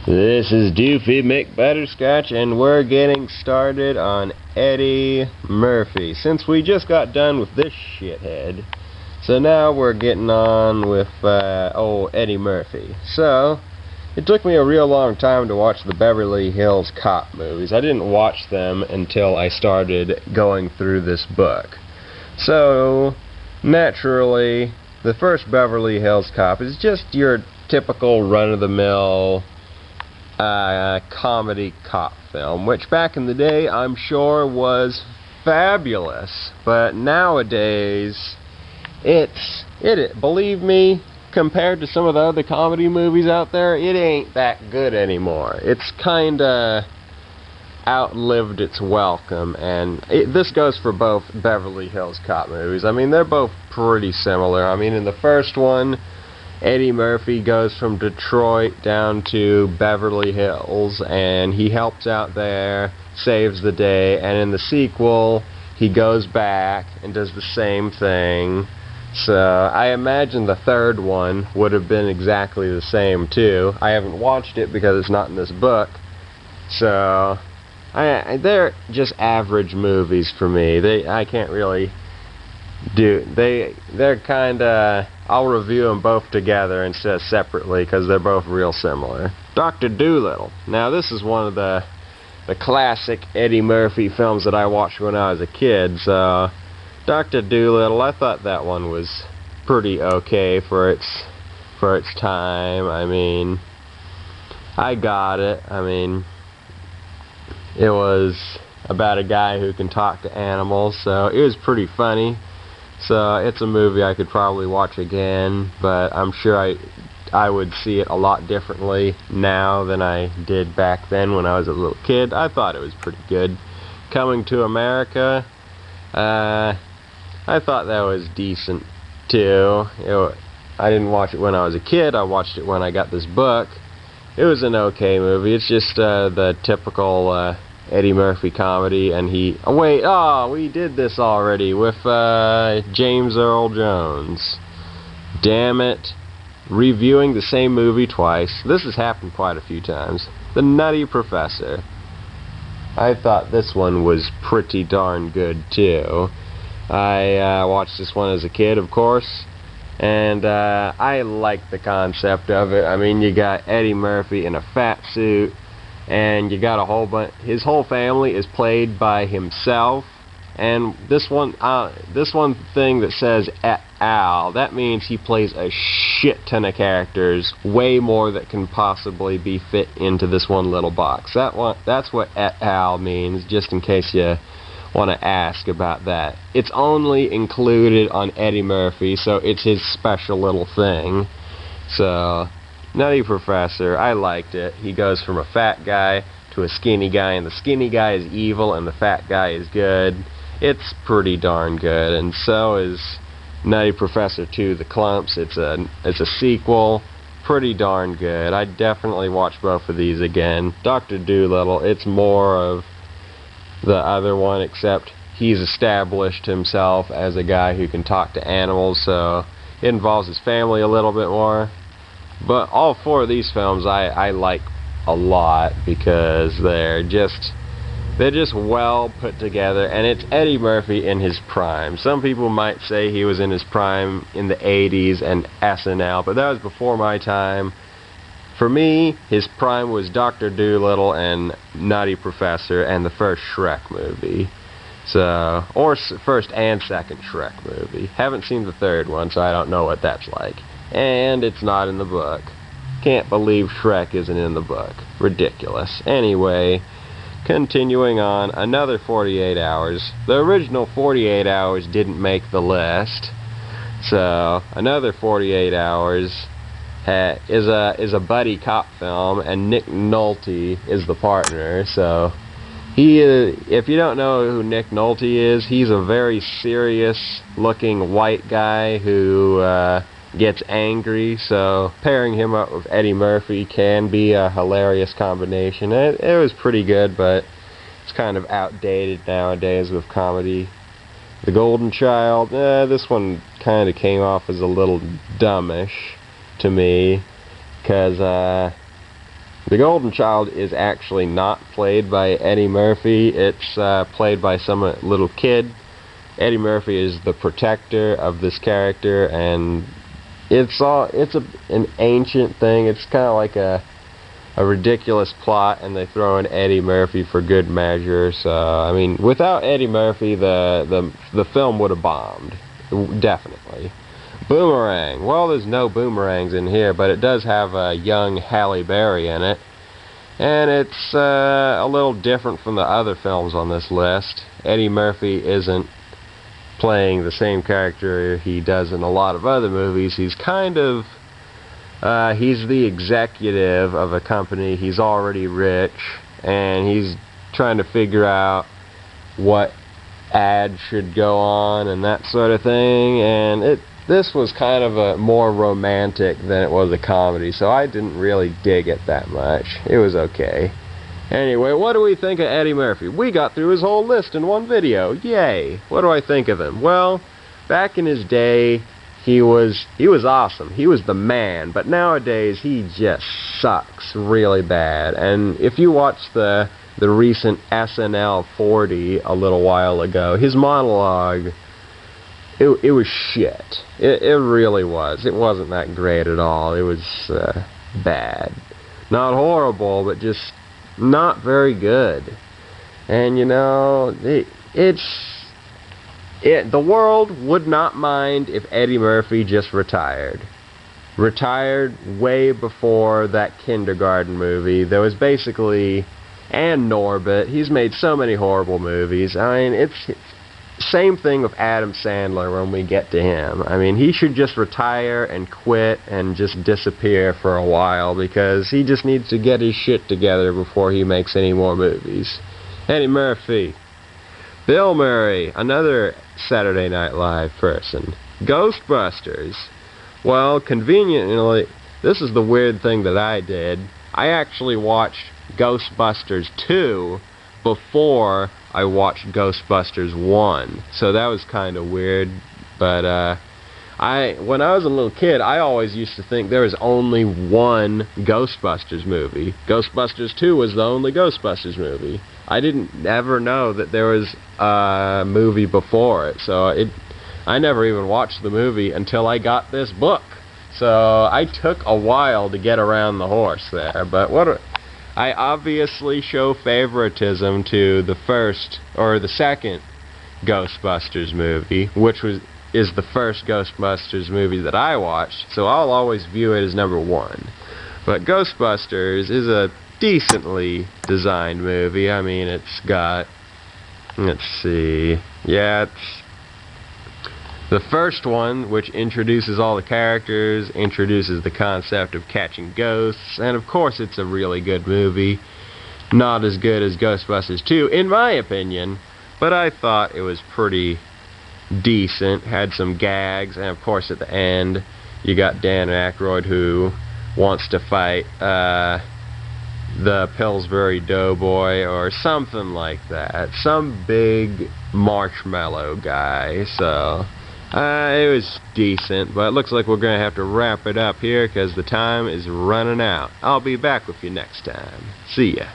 This is Doofy McButterscotch, and we're getting started on Eddie Murphy. Since we just got done with this shithead, so now we're getting on with old Eddie Murphy. So, it took me a real long time to watch the Beverly Hills Cop movies. I didn't watch them until I started going through this book. So, naturally, the first Beverly Hills Cop is just your typical run-of-the-mill comedy cop film, which back in the day I'm sure was fabulous, but nowadays believe me, compared to some of the other comedy movies out there, it ain't that good anymore. It's kinda outlived its welcome, and this goes for both Beverly Hills Cop movies. I mean, they're both pretty similar. I mean, in the first one, Eddie Murphy goes from Detroit down to Beverly Hills, and he helps out there, saves the day, and in the sequel, he goes back and does the same thing. So, I imagine the third one would have been exactly the same, too. I haven't watched it because it's not in this book, so they're just average movies for me. I can't really they're kinda, I'll review them both together instead of separately because they're both real similar. Dr. Dolittle. Now this is one of the classic Eddie Murphy films that I watched when I was a kid, so Dr. Dolittle, I thought that one was pretty okay for its time. I mean, I got it. I mean, it was about a guy who can talk to animals, so it was pretty funny. So it's a movie I could probably watch again, but I'm sure I would see it a lot differently now than I did back then when I was a little kid. I thought it was pretty good. Coming to America, I thought that was decent too. I didn't watch it when I was a kid. I watched it when I got this book. It was an okay movie. It's just the typical Eddie Murphy comedy, and we did this already with James Earl Jones. Damn it. Reviewing the same movie twice. This has happened quite a few times. The Nutty Professor. I thought this one was pretty darn good too. I watched this one as a kid, of course, and I liked the concept of it. I mean, you got Eddie Murphy in a fat suit, and you got a whole bunch. His whole family is played by himself, and this one thing that says et al., that means he plays a shit ton of characters, way more that can possibly be fit into this one little box. That's what et al. Means, just in case you want to ask about that. It's only included on Eddie Murphy, so it's his special little thing. So, Nutty Professor, I liked it. He goes from a fat guy to a skinny guy, and the skinny guy is evil and the fat guy is good. It's pretty darn good, and so is Nutty Professor 2, The Klumps. It's a sequel. Pretty darn good. I'd definitely watch both of these again. Dr. Dolittle, it's more of the other one, except he's established himself as a guy who can talk to animals, so it involves his family a little bit more. But all four of these films I like a lot because they're just well put together, and it's Eddie Murphy in his prime. Some people might say he was in his prime in the 80s and SNL, but that was before my time. For me, his prime was Dr. Dolittle and Nutty Professor and the first Shrek movie. So, or first and second Shrek movie. Haven't seen the third one, so I don't know what that's like. And it's not in the book. Can't believe Shrek isn't in the book. Ridiculous. Anyway, continuing on, another 48 Hours. The original 48 Hours didn't make the list. So, another 48 Hours is a buddy cop film, and Nick Nolte is the partner. So if you don't know who Nick Nolte is, he's a very serious looking white guy who gets angry, so pairing him up with Eddie Murphy can be a hilarious combination. It was pretty good, but it's kind of outdated nowadays with comedy. The Golden Child, this one kind of came off as a little dumbish to me, because The Golden Child is actually not played by Eddie Murphy. It's played by some little kid. Eddie Murphy is the protector of this character, and it's an ancient thing. It's kind of like a ridiculous plot, and they throw in Eddie Murphy for good measure. So I mean, without Eddie Murphy, the film would have bombed, definitely. Boomerang. Well, there's no boomerangs in here, but it does have a young Halle Berry in it, and it's a little different from the other films on this list. Eddie Murphy isn't playing the same character he does in a lot of other movies. He's kind of he's the executive of a company. He's already rich, and he's trying to figure out what ad should go on and that sort of thing. And this was kind of a more romantic than it was a comedy, so I didn't really dig it that much. It was okay. Anyway, what do we think of Eddie Murphy? We got through his whole list in one video. Yay! What do I think of him? Well, back in his day, he was awesome. He was the man. But nowadays, he just sucks really bad. And if you watch the recent SNL 40 a little while ago, his monologue, it was shit. It really was. It wasn't that great at all. It was bad. Not horrible, but just not very good. And you know, the world would not mind if Eddie Murphy just retired. Retired way before that Kindergarten movie. There was basically, and Norbit. He's made so many horrible movies. I mean, it's same thing with Adam Sandler when we get to him. I mean, he should just retire and quit and just disappear for a while, because he just needs to get his shit together before he makes any more movies. Eddie Murphy. Bill Murray, another Saturday Night Live person. Ghostbusters. Well, conveniently, this is the weird thing that I did. I actually watched Ghostbusters 2 before I watched Ghostbusters 1. So that was kind of weird. But when I was a little kid, I always used to think there was only one Ghostbusters movie. Ghostbusters 2 was the only Ghostbusters movie. I didn't ever know that there was a movie before it. So I never even watched the movie until I got this book. So I took a while to get around the horse there. But I obviously show favoritism to the first or the second Ghostbusters movie, which is the first Ghostbusters movie that I watched, so I'll always view it as number one. But Ghostbusters is a decently designed movie. I mean, it's got, let's see, yeah, it's the first one, which introduces all the characters, introduces the concept of catching ghosts, and of course it's a really good movie. Not as good as Ghostbusters 2, in my opinion, but I thought it was pretty decent. Had some gags, and of course at the end, you got Dan Aykroyd, who wants to fight the Pillsbury Doughboy or something like that. Some big marshmallow guy, so it was decent, but it looks like we're going to have to wrap it up here because the time is running out. I'll be back with you next time. See ya.